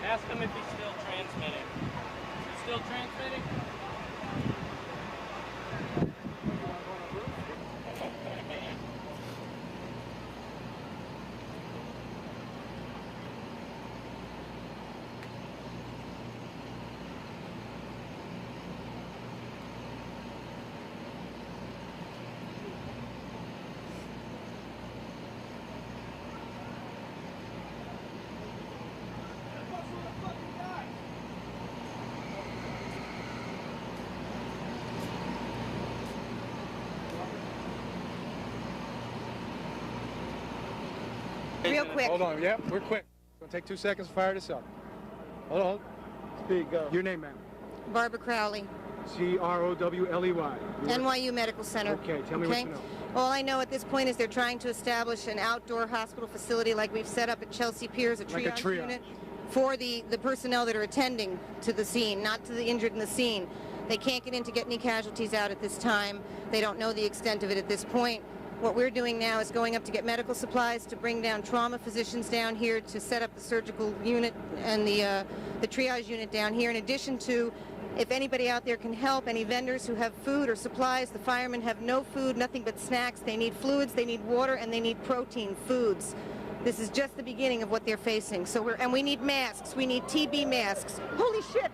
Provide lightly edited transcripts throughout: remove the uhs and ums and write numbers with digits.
Ask him if he's still transmitting. He's still transmitting? Real quick. Hold on, yep, we're quick. It's gonna take 2 seconds to fire this up. Hold on. Speak, go. Your name, ma'am? Barbara Crowley. C-R-O-W-L-E-Y. NYU Medical Center. Okay, tell me what you know. All I know at this point is they're trying to establish an outdoor hospital facility like we've set up at Chelsea Piers, a triage unit, for the personnel that are attending to the scene, not to the injured in the scene. They can't get in to get any casualties out at this time. They don't know the extent of it at this point. What we're doing now is going up to get medical supplies, to bring down trauma physicians down here, to set up the surgical unit and the triage unit down here, in addition to, if anybody out there can help, any vendors who have food or supplies. The firemen have no food, nothing but snacks. They need fluids, they need water, and they need protein foods. This is just the beginning of what they're facing. So we need masks. We need TB masks. Holy shit!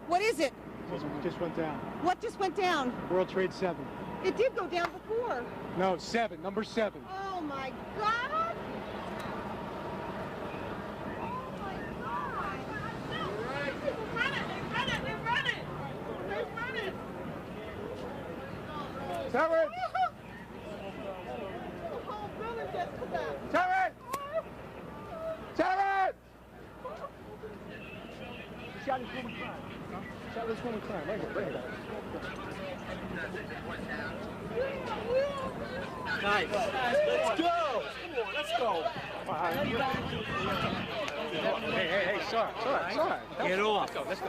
What is it? It just went down. What just went down? World Trade 7. It did go down before. No, 7, number 7. Oh my God! Oh my God! They're running! Terrence! The whole building just collapsed. Terrence! Terrence! Shot his woman crime. Shot his woman crime. Right here. Nice. Let's go. Come on, let's go. Hey, sorry. Get off. Let's go.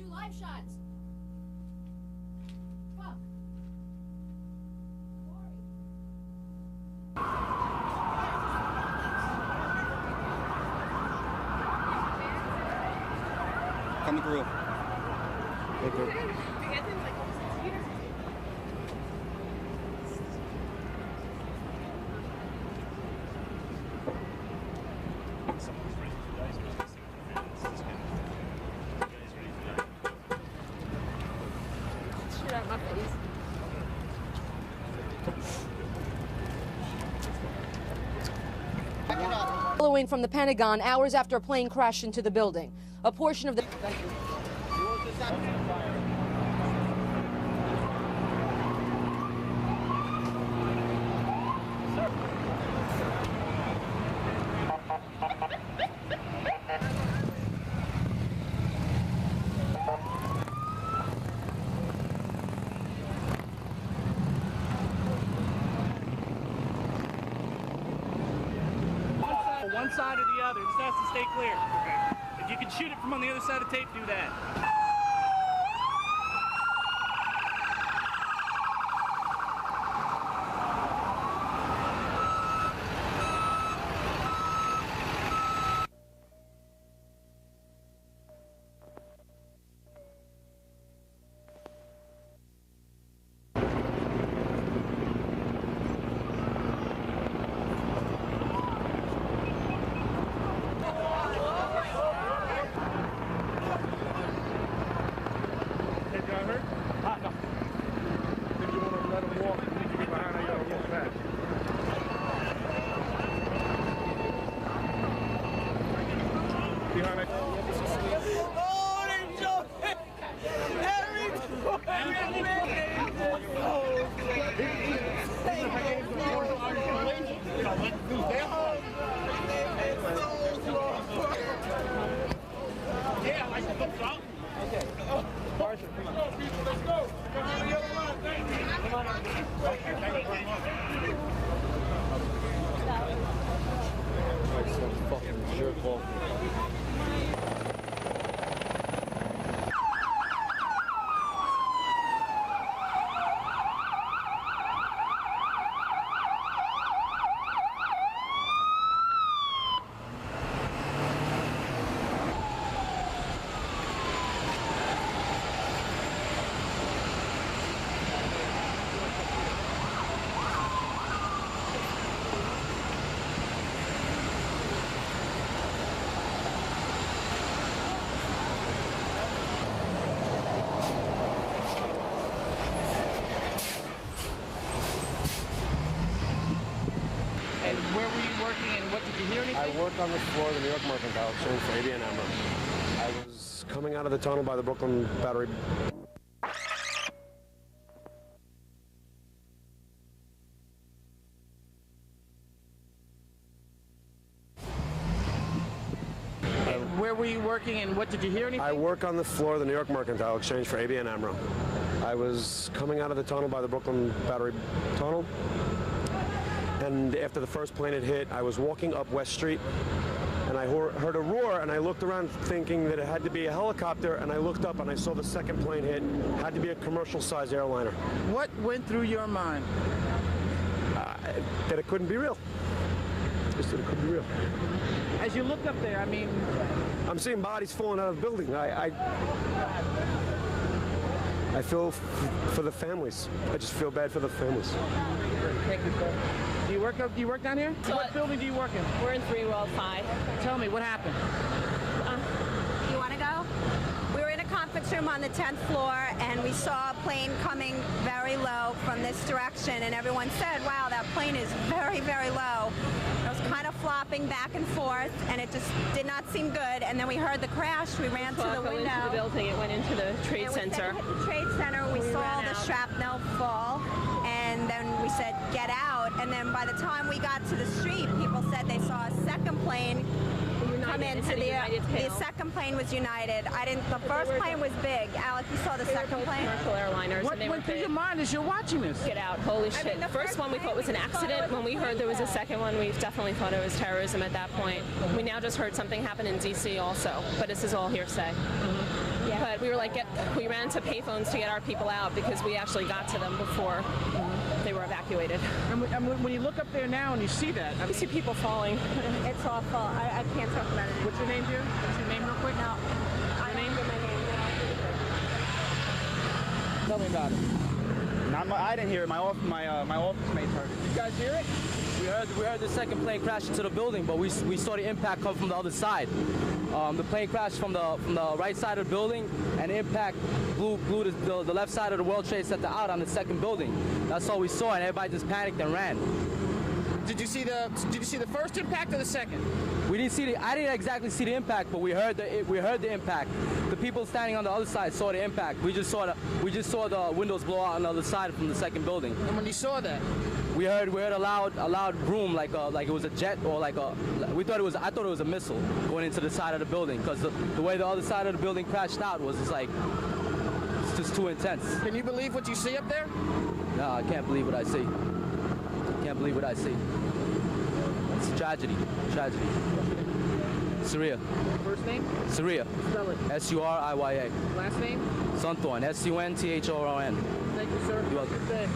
do live shots. Fuck. Coming through. Thank you. Shoot out my face. Following from the Pentagon hours after a plane crashed into the building. A portion of the... One side or the other. It just has to stay clear. If you can shoot it from on the other side of tape, do that. Where were you working and what did you hear anything? I work on the floor of the New York Mercantile Exchange for ABN AMRO. I was coming out of the tunnel by the Brooklyn Battery. Where were you working and what did you hear anything? I work on the floor of the New York Mercantile Exchange for ABN AMRO. I was coming out of the tunnel by the Brooklyn Battery Tunnel. And after the first plane had hit, I was walking up West Street, and I heard a roar, and I looked around thinking that it had to be a helicopter, and I looked up and I saw the second plane hit. It had to be a commercial-sized airliner. What went through your mind? That it couldn't be real. Just that it couldn't be real. As you looked up there, I mean... I'm seeing bodies falling out of the building. I feel for the families. I just feel bad for the families. Thank you, sir. Do you work down here? So what building do you work in? We're in 3 World 5. Tell me, what happened? You want to go? We were in a conference room on the 10th floor, and we saw a plane coming very low from this direction, and everyone said, wow, that plane is very, very low. It was kind of flopping back and forth, and it just did not seem good, and then we heard the crash. We ran to the window. Into the building. It went into the Trade Center. It hit the Trade Center. We saw the shrapnel fall, and then we said, get out. And then by the time we got to the street, people said they saw a second plane come into the second plane was United. The first plane was big. Alec, you saw the second plane? Commercial airliners. What went through your mind as you're watching this? Get out. Holy shit. The first one we thought was an accident. When we heard there was a second one, we definitely thought it was terrorism at that point. We now just heard something happen in D.C. also, but this is all hearsay. Yeah, But we were like, we ran to payphones to get our people out because we actually got to them before they were evacuated. And when you look up there now and you see that, You see people falling. It's awful. I can't talk about it. what's your name, dear? What's your name real quick? No. I name? don't give my name. Tell me about it. I didn't hear it. My office mates heard it. You guys hear it? We heard the second plane crash into the building, but we saw the impact come from the other side. The plane crashed from the right side of the building, and the impact blew the left side of the World Trade Center out on the second building. That's all we saw, and everybody just panicked and ran. Did you see the first impact or the second? I didn't exactly see the impact, but we heard the impact. The people standing on the other side saw the impact. We just saw the windows blow out on the other side from the second building. And when you saw that, we heard a loud boom like it was a jet or I thought it was a missile going into the side of the building, because the way the other side of the building crashed out was it's just too intense. can you believe what you see up there? No, I can't believe what I see. Can't believe what I see. It's a tragedy. Tragedy. Surya. First name? Surya. Spell it. Surya. Last name? Sunthorn. Sunthorn. Thank you, sir. You're welcome. Good day.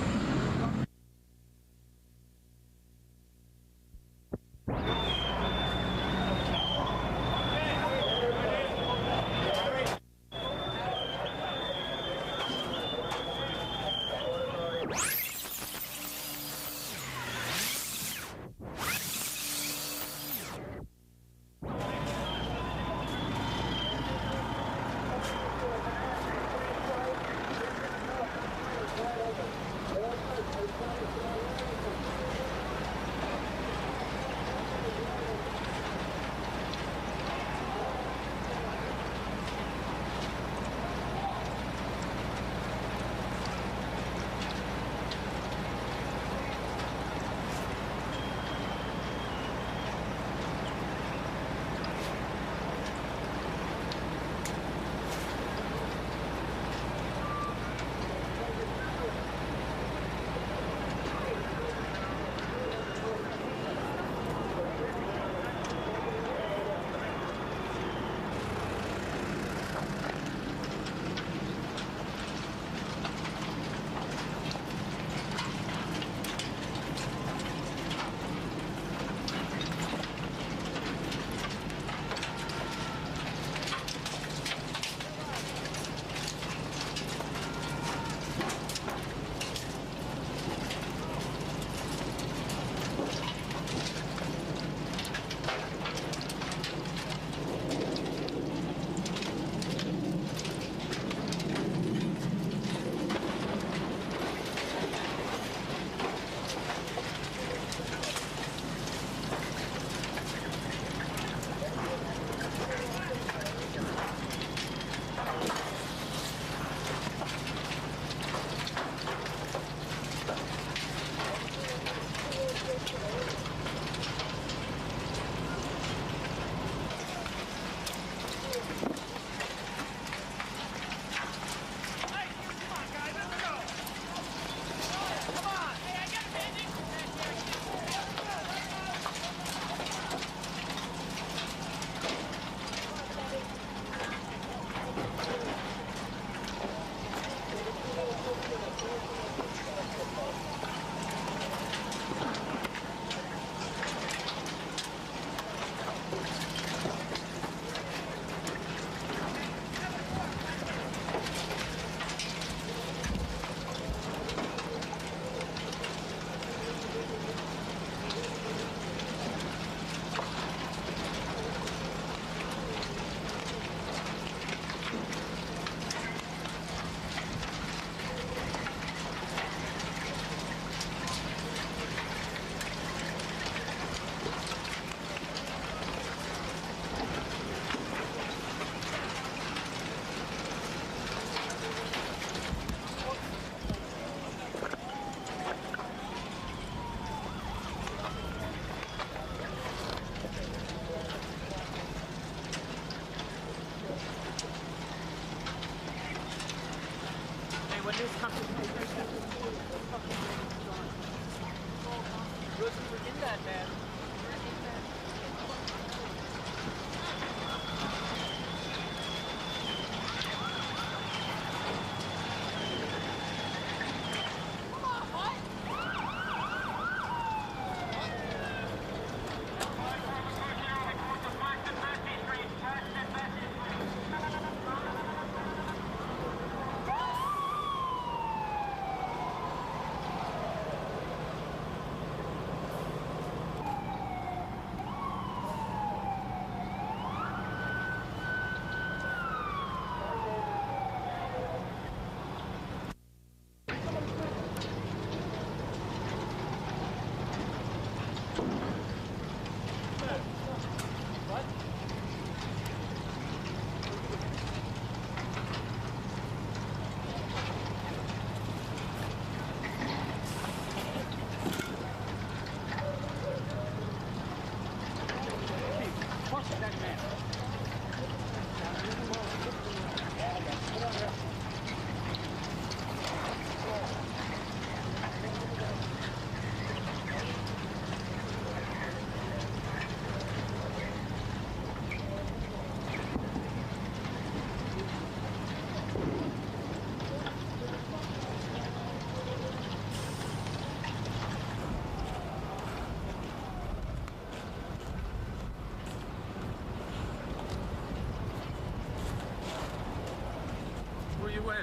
Who you with?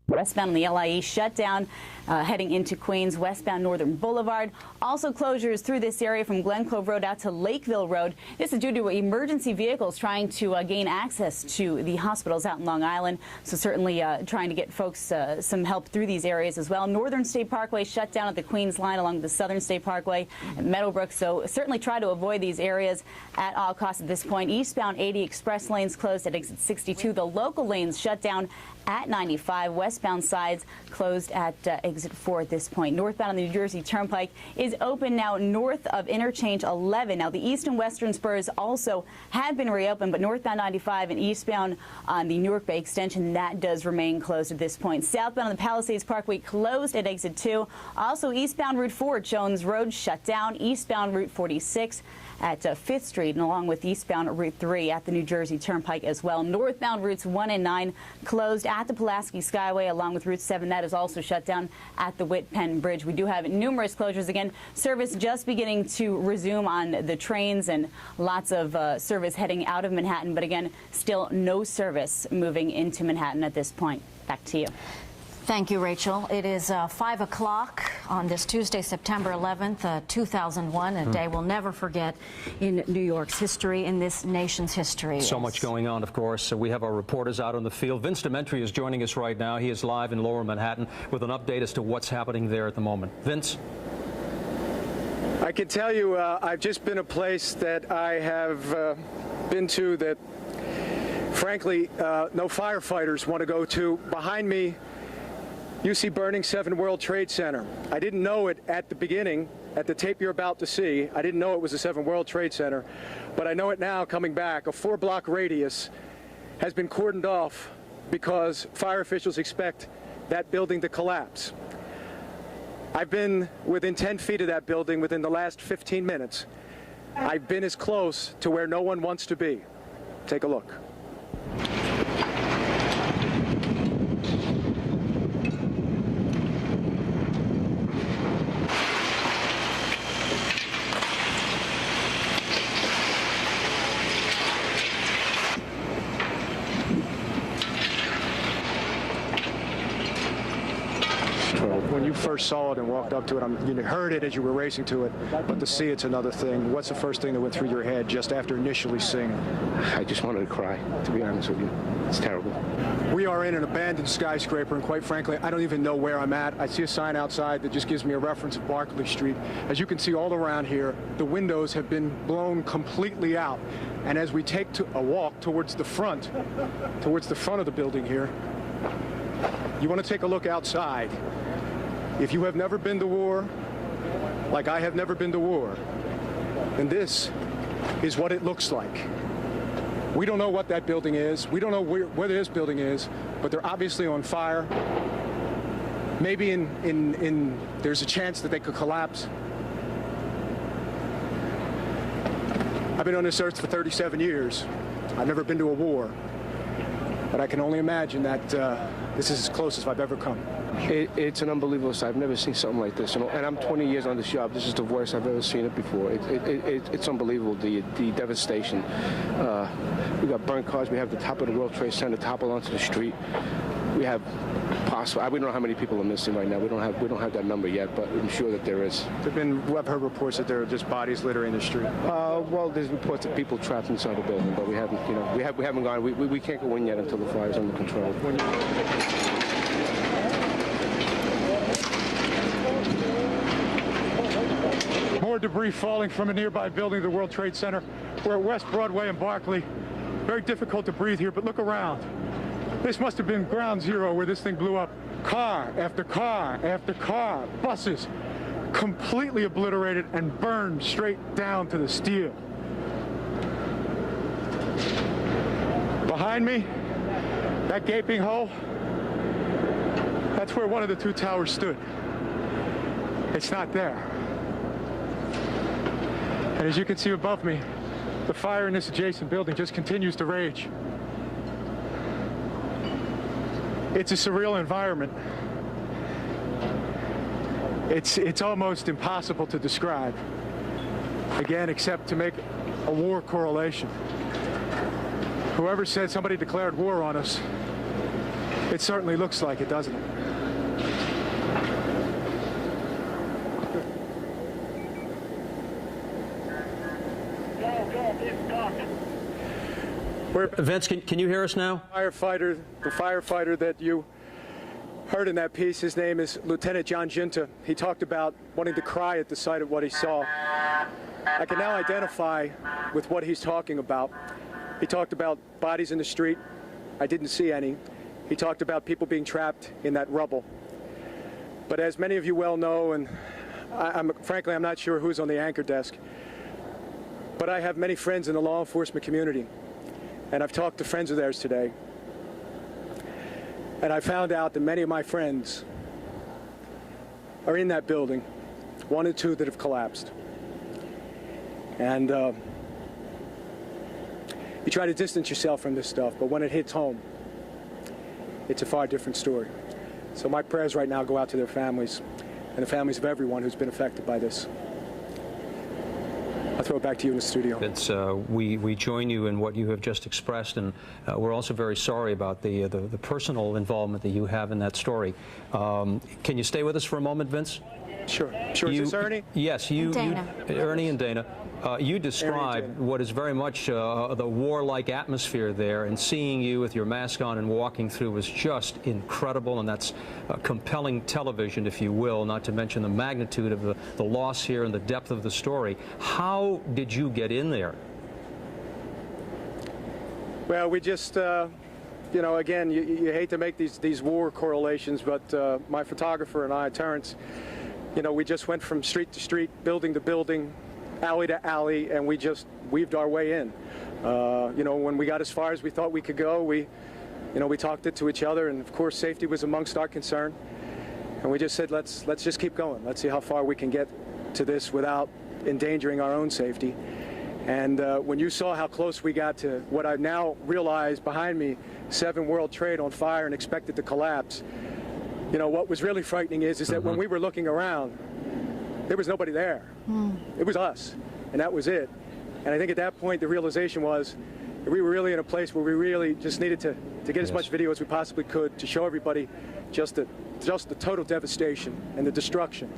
Westbound on the LIE shut down heading into Queens, westbound Northern Boulevard. Also closures through this area from Glen Cove Road out to Lakeville Road. This is due to emergency vehicles trying to gain access to the hospitals out in Long Island. So certainly trying to get folks some help through these areas as well. Northern State Parkway shut down at the Queens line along the Southern State Parkway at Meadowbrook. So certainly try to avoid these areas at all costs at this point. Eastbound 80 express lanes closed at exit 62. The local lanes shut down at 95. Westbound sides closed at exit 4 at this point. Northbound on the New Jersey Turnpike is open now north of interchange 11. Now the east and western spurs also have been reopened, but northbound 95 and eastbound on the Newark Bay extension, that does remain closed at this point. Southbound on the Palisades Parkway closed at exit 2. Also eastbound Route 4 at Jones Road shut down. Eastbound Route 46 at 5th Street, and along with eastbound Route 3 at the New Jersey Turnpike as well. Northbound routes 1 and 9 closed at the Pulaski Skyway, along with Route 7. That is also shut down at the Whit Penn Bridge. We do have numerous closures. Again, service just beginning to resume on the trains and lots of service heading out of Manhattan. But again, still no service moving into Manhattan at this point. Back to you. Thank you, Rachel. It is 5 o'clock on this Tuesday, September 11th, 2001, a day we'll never forget in New York's history, in this nation's history. So much going on, of course. We have our reporters out on the field. Vince Dementri is joining us right now. He is live in Lower Manhattan with an update as to what's happening there at the moment. Vince? I can tell you I've just been a place that I have been to that, frankly, no firefighters want to go to. Behind me, you see burning 7 World Trade Center. I didn't know it at the beginning, at the tape you're about to see. I didn't know it was a 7 World Trade Center, but I know it now coming back. A 4-block radius has been cordoned off because fire officials expect that building to collapse. I've been within 10 feet of that building within the last 15 minutes. I've been as close to where no one wants to be. Take a look. When you first saw it and walked up to it, you heard it as you were racing to it, but to see it's another thing. What's the first thing that went through your head just after initially seeing it? I just wanted to cry, to be honest with you. It's terrible. We are in an abandoned skyscraper, and quite frankly, I don't even know where I'm at. I see a sign outside that just gives me a reference of Barclay Street. As you can see all around here, the windows have been blown completely out. And as we take a walk towards the front of the building here, you want to take a look outside. If you have never been to war, like I have never been to war, then this is what it looks like. We don't know what that building is. We don't know where this building is, but they're obviously on fire. Maybe there's a chance that they could collapse. I've been on this earth for 37 years. I've never been to a war, but I can only imagine that this is as close as I've ever come. It's an unbelievable sight. I've never seen something like this. And I'm 20 years on this job. This is the worst I've ever seen it before. It's unbelievable, the devastation. We got burnt cars. We have the top of the World Trade Center toppled onto the street. We have we don't know how many people are missing right now. We don't have that number yet, but I'm sure that there is. I've heard reports that there are just bodies littering the street. Well, there's reports of people trapped inside the building, but we haven't gone. We can't go in yet until the fire's under control. more debris falling from a nearby building, the World Trade Center. We're at West Broadway and Barclay. Very difficult to breathe here, but look around. This must have been ground zero where this thing blew up. Car after car after car, buses, completely obliterated and burned straight down to the steel. Behind me, that gaping hole, that's where one of the two towers stood. It's not there. And as you can see above me, the fire in this adjacent building just continues to rage. It's a surreal environment. It's almost impossible to describe, again, except to make a war correlation. Whoever said somebody declared war on us, it certainly looks like it, doesn't it? Vince, can you hear us now? The firefighter that you heard in that piece, his name is Lieutenant John Ginta. He talked about wanting to cry at the sight of what he saw. I can now identify with what he's talking about. He talked about bodies in the street. I didn't see any. He talked about people being trapped in that rubble. But as many of you well know, and frankly, I'm not sure who's on the anchor desk, but I have many friends in the law enforcement community. And I've talked to friends of theirs today. And I found out that many of my friends are in that building, one or two that have collapsed. And you try to distance yourself from this stuff, but when it hits home, it's a far different story. So my prayers right now go out to their families and the families of everyone who's been affected by this. I'll throw it back to you in the studio. It's, we join you in what you have just expressed, and we're also very sorry about the personal involvement that you have in that story. Can you stay with us for a moment, Vince? Sure. Is this Ernie? Yes, Ernie and Dana. You described what is very much the warlike atmosphere there, and seeing you with your mask on and walking through was just incredible, and that's compelling television, if you will, not to mention the magnitude of the loss here and the depth of the story. How did you get in there? Well, we just, you know, again, you hate to make these war correlations, but my photographer and I, Terrence, you know, we just went from street to street, building to building, alley to alley, and we just weaved our way in. You know, when we got as far as we thought we could go, we talked it to each other, and of course safety was amongst our concern. And we just said, let's just keep going. Let's see how far we can get to this without endangering our own safety. And when you saw how close we got to what I now realize behind me, 7 World Trade on fire and expected to collapse, you know, what was really frightening is that when we were looking around, there was nobody there. It was us, and that was it. And I think at that point the realization was that we were really in a place where we really just needed to get as much video as we possibly could to show everybody just the total devastation and the destruction,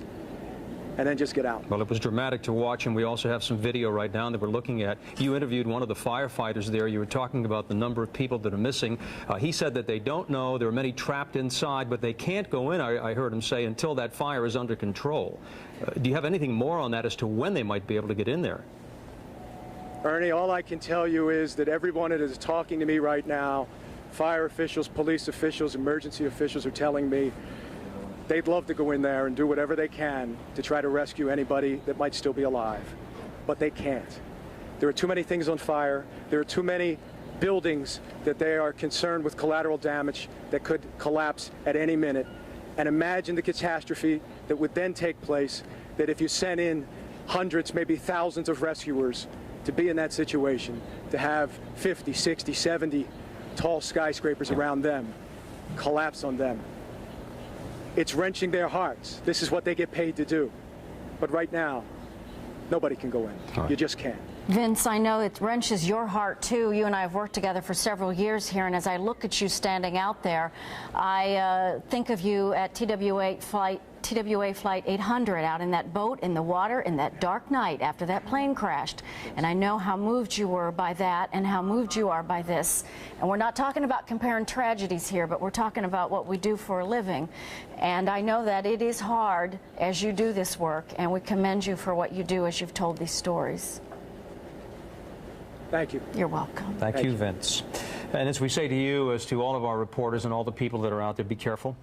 and then just get out. Well, it was dramatic to watch, and we also have some video right now that we're looking at. You interviewed one of the firefighters there. You were talking about the number of people that are missing. He said that they don't know. There are many trapped inside, but they can't go in, I heard him say, until that fire is under control. Do you have anything more on that as to when they might be able to get in there? Ernie, all I can tell you is that everyone that is talking to me right now, fire officials, police officials, emergency officials, are telling me they'd love to go in there and do whatever they can to try to rescue anybody that might still be alive, but they can't. There are too many things on fire. There are too many buildings that they are concerned with collateral damage that could collapse at any minute. And imagine the catastrophe that would then take place, that if you sent in hundreds, maybe thousands of rescuers to be in that situation, to have 50, 60, 70 tall skyscrapers around them collapse on them. It's wrenching their hearts. This is what they get paid to do. But right now, nobody can go in. You just can't. Vince, I know it wrenches your heart, too. You and I have worked together for several years here, and as I look at you standing out there, I think of you at TWA Flight 800 out in that boat in the water in that dark night after that plane crashed. And I know how moved you were by that and how moved you are by this. And we're not talking about comparing tragedies here, but we're talking about what we do for a living. And I know that it is hard as you do this work, and we commend you for what you do as you've told these stories. Thank you. You're welcome. Thank you, Vince. And as we say to you, as to all of our reporters and all the people that are out there, be careful.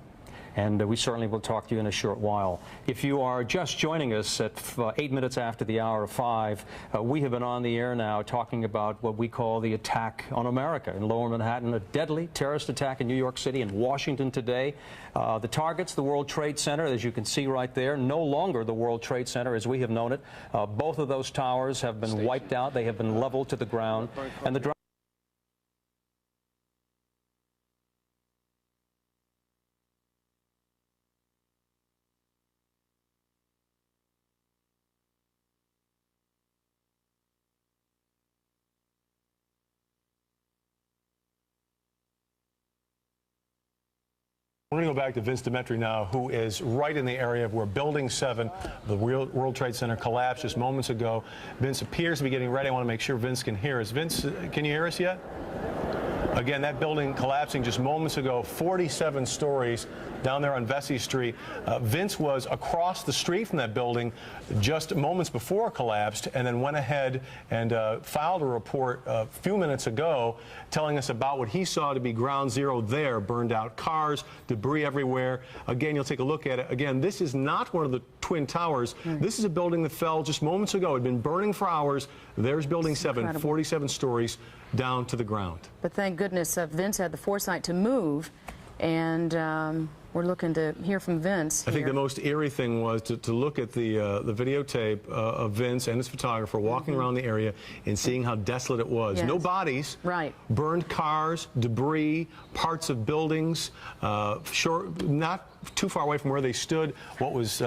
And we certainly will talk to you in a short while. If you are just joining us at 8 minutes after the hour of 5, we have been on the air now talking about what we call the attack on America in Lower Manhattan, a deadly terrorist attack in New York City and Washington today. The targets, the World Trade Center, as you can see right there, no longer the World Trade Center as we have known it. Both of those towers have been wiped out. They have been leveled to the ground. And the We're going to go back to Vince Demetri now, who is right in the area of where Building 7, the World Trade Center, collapsed just moments ago. Vince appears to be getting ready. I want to make sure Vince can hear us. Vince, can you hear us yet? Again, that building collapsing just moments ago, 47 stories down there on Vesey Street. Vince was across the street from that building just moments before it collapsed, and then went ahead and filed a report a few minutes ago telling us about what he saw to be ground zero there. Burned out cars, debris everywhere. Again, you'll take a look at it. Again, this is not one of the Twin Towers. This is a building that fell just moments ago. It had been burning for hours. There's Building 7, 47 stories down to the ground. But thank goodness Vince had the foresight to move, and we're looking to hear from Vince here. I think the most eerie thing was to look at the videotape of Vince and his photographer walking around the area and seeing how desolate it was. Yes. No bodies, burned cars, debris, parts of buildings, not too far away from where they stood, what was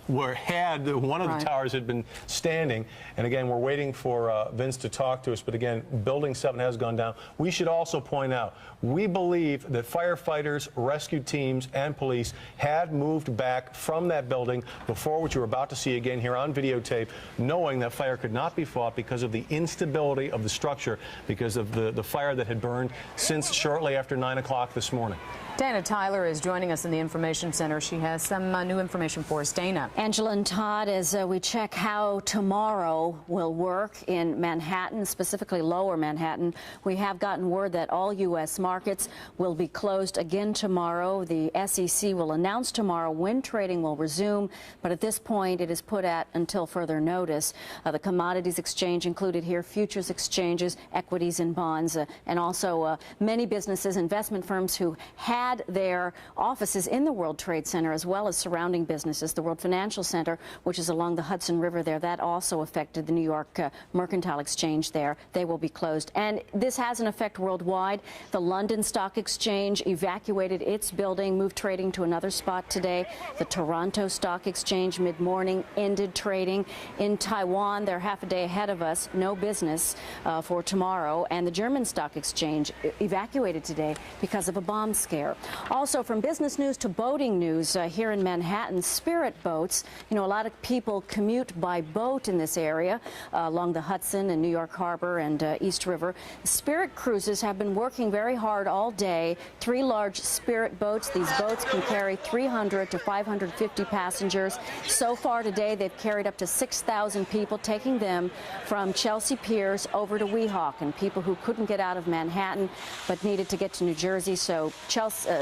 where one of the towers had been standing. And again, we're waiting for Vince to talk to us. But again, Building 7 has gone down. We should also point out, we believe that firefighters, rescue teams, and police had moved back from that building before, what you're about to see again here on videotape, knowing that fire could not be fought because of the instability of the structure, because of the fire that had burned since shortly after 9 o'clock this morning. Dana Tyler is joining us in the Information Center. She has some new information for us. Dana. Angela and Todd, as we check how tomorrow will work in Manhattan, specifically Lower Manhattan, we have gotten word that all U.S. markets will be closed again tomorrow. The SEC will announce tomorrow when trading will resume, but at this point it is put at until further notice. The commodities exchange included here, futures exchanges, equities and bonds, and also many businesses, investment firms who had their offices in the World Trade Center as well as surrounding businesses. The World Financial Center, which is along the Hudson River there, that also affected the New York Mercantile Exchange there. They will be closed. And this has an effect worldwide. The London Stock Exchange evacuated its building, moved trading to another spot today. The Toronto Stock Exchange mid-morning ended trading. In Taiwan, they're half a day ahead of us. No business for tomorrow. And the German Stock Exchange evacuated today because of a bomb scare. Also, from business news to boating news, here in Manhattan, Spirit boats. You know, a lot of people commute by boat in this area along the Hudson and New York Harbor and East River. Spirit cruises have been working very hard all day. 3 large Spirit boats. These boats can carry 300 to 550 passengers. So far today, they've carried up to 6,000 people, taking them from Chelsea Piers over to Weehawken, people who couldn't get out of Manhattan but needed to get to New Jersey. So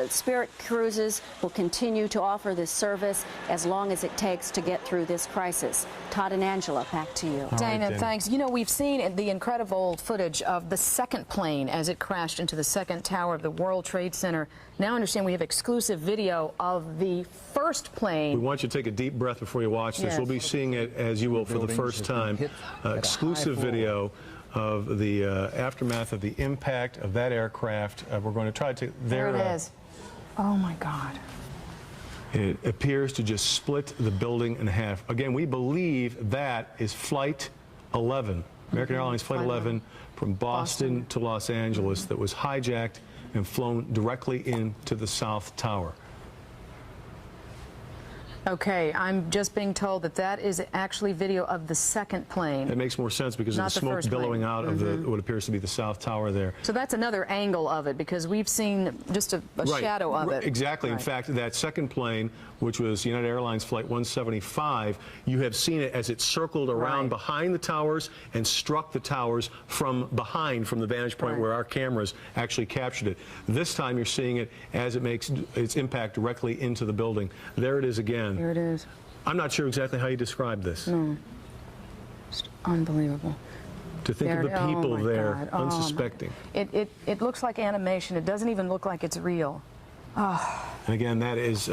Spirit Cruises will continue to offer this service as long as it takes to get through this crisis. Todd and Angela, back to you. Dana, thanks. You know, we've seen the incredible footage of the second plane as it crashed into the second tower of the World Trade Center. Now I understand we have exclusive video of the first plane. We want you to take a deep breath before you watch this. We'll be seeing it, as you will, for the first time. Exclusive video of the aftermath of the impact of that aircraft. We're going to try to... There it is. Oh, my God. It appears to just split the building in half. Again, we believe that is Flight 11. American Airlines Flight 11 from Boston to Los Angeles that was hijacked and flown directly into the South Tower. Okay, I'm just being told that that is actually video of the second plane. It makes more sense because of the smoke billowing out of what appears to be the South Tower there. So that's another angle of it, because we've seen just a shadow of it. Exactly. In fact, that second plane, which was United Airlines Flight 175, you have seen it as it circled around behind the towers and struck the towers from behind, from the vantage point where our cameras actually captured it. This time you're seeing it as it makes its impact directly into the building. There it is again. Here it is. I'm not sure exactly how you describe this. No. It's unbelievable. To think of the people there unsuspecting. It looks like animation. It doesn't even look like it's real. Oh. And again, that is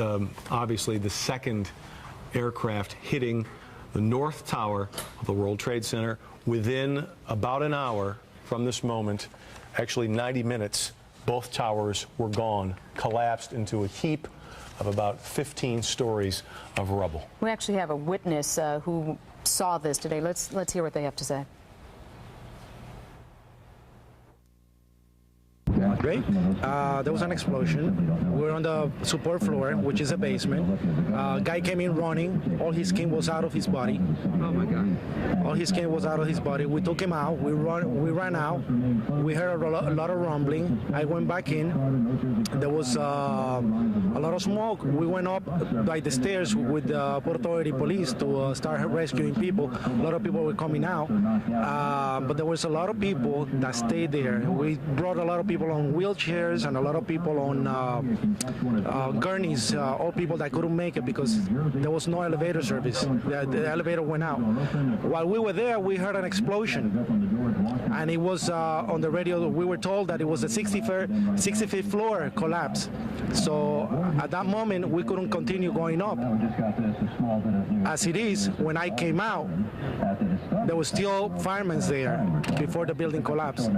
obviously the second aircraft hitting the North Tower of the World Trade Center within about an hour from this moment. Actually 90 minutes, both towers were gone, collapsed into a heap of about 15 stories of rubble. We actually have a witness who saw this today. Let's hear what they have to say. Great. There was an explosion. We were on the support floor, which is a basement. Guy came in running. All his skin was out of his body. Oh my God. All his skin was out of his body. We took him out. We ran out. We heard a lot of rumbling. I went back in. There was a lot of smoke. We went up by the stairs with the Port Authority police to start rescuing people. A lot of people were coming out. But there was a lot of people that stayed there. We brought a lot of people on wheelchairs and a lot of people on gurneys, all people that couldn't make it because there was no elevator service. The elevator went out. While we were there, we heard an explosion, and it was on the radio. We were told that it was the 65th floor collapse. So at that moment, we couldn't continue going up. As it is, when I came out, there were still firemen there before the building collapsed.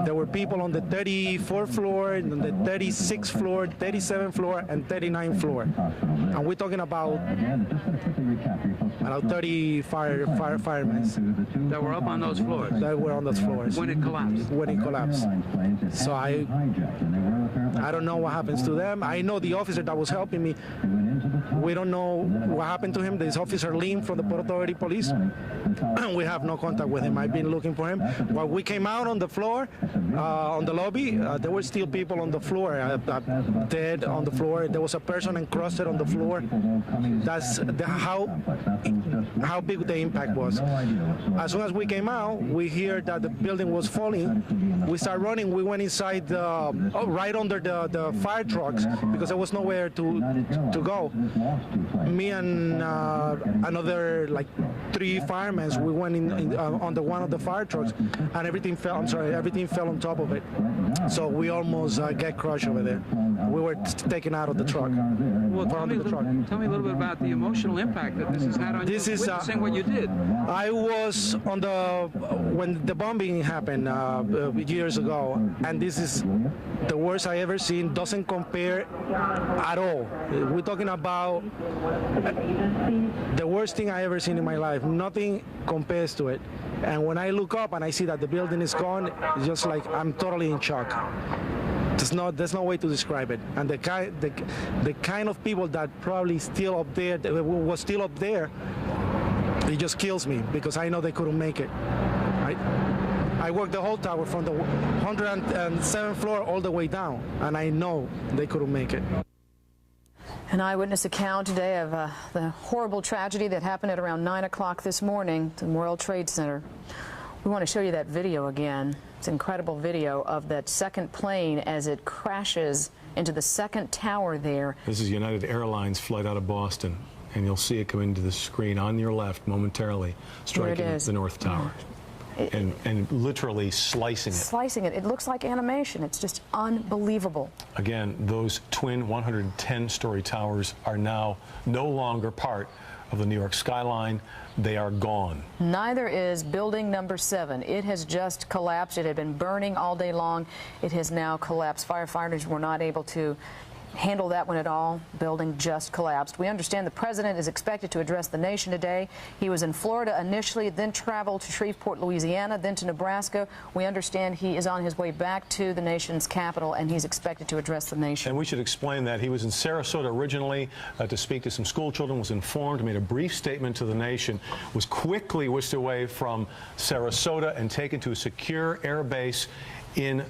There were people on the 34th floor, and on the 36th floor, 37th floor, and 39th floor. And we're talking about 30 firemen. That were up on those floors? That were on those floors. When it collapsed? When it collapsed. So I don't know what happens to them. I know the officer that was helping me. We don't know what happened to him. This officer Lim from the Port Authority Police. We have no contact with him. I've been looking for him. While we came out on the floor, on the lobby, there were still people on the floor, dead on the floor. There was a person encrusted on the floor. That's how big the impact was. As soon as we came out, we heard that the building was falling. We started running. We went inside, right under the fire trucks because there was nowhere to go. Me and another 3 firemen, we went on one of the fire trucks, and everything fell. Everything fell on top of it. So we almost get crushed over there. We were taken out of the truck. Well, tell me a little bit about the emotional impact that this has had on you witnessing what you did. I was on when the bombing happened years ago, and this is the worst I ever seen. Doesn't compare at all. We're talking about the worst thing I ever seen in my life. Nothing compares to it. And when I look up and I see that the building is gone, it's just like I'm totally in shock. There's no way to describe it. And the kind of people that probably still up there, was still up there, it just kills me because I know they couldn't make it. I worked the whole tower from the 107th floor all the way down, and I know they couldn't make it. An eyewitness account today of the horrible tragedy that happened at around 9 o'clock this morning at the World Trade Center. We want to show you that video again. It's an incredible video of that second plane as it crashes into the second tower there. This is United Airlines flight out of Boston, and you'll see it come into the screen on your left momentarily, striking the North Tower. And literally slicing it. Slicing it. It looks like animation. It's just unbelievable. Again, those twin 110-story towers are now no longer part of the New York skyline. They are gone. Neither is building number 7. It has just collapsed. It had been burning all day long. It has now collapsed. Firefighters were not able to handle that one at all. Building just collapsed. We understand the president is expected to address the nation today. He was in Florida initially, then traveled to Shreveport, Louisiana, then to Nebraska. We understand he is on his way back to the nation's capital, and he's expected to address the nation. And we should explain that he was in Sarasota originally to speak to some school children, was informed, made a brief statement to the nation, was quickly whisked away from Sarasota and taken to a secure air base in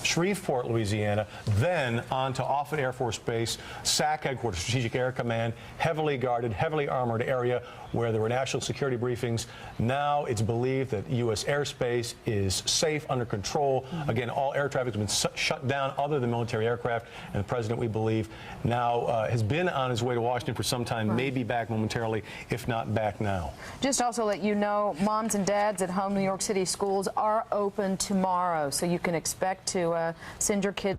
Shreveport, Louisiana, then on to Offutt Air Force Base, SAC headquarters, Strategic Air Command, heavily guarded, heavily armored area where there were national security briefings. Now it's believed that U.S. airspace is safe, under control. Again, all air traffic has been shut down other than military aircraft, and the president, we believe, now has been on his way to Washington for some time, may be back momentarily, if not back now. Just also let you know, moms and dads at home New York City schools are open tomorrow, so you can expect to send your kids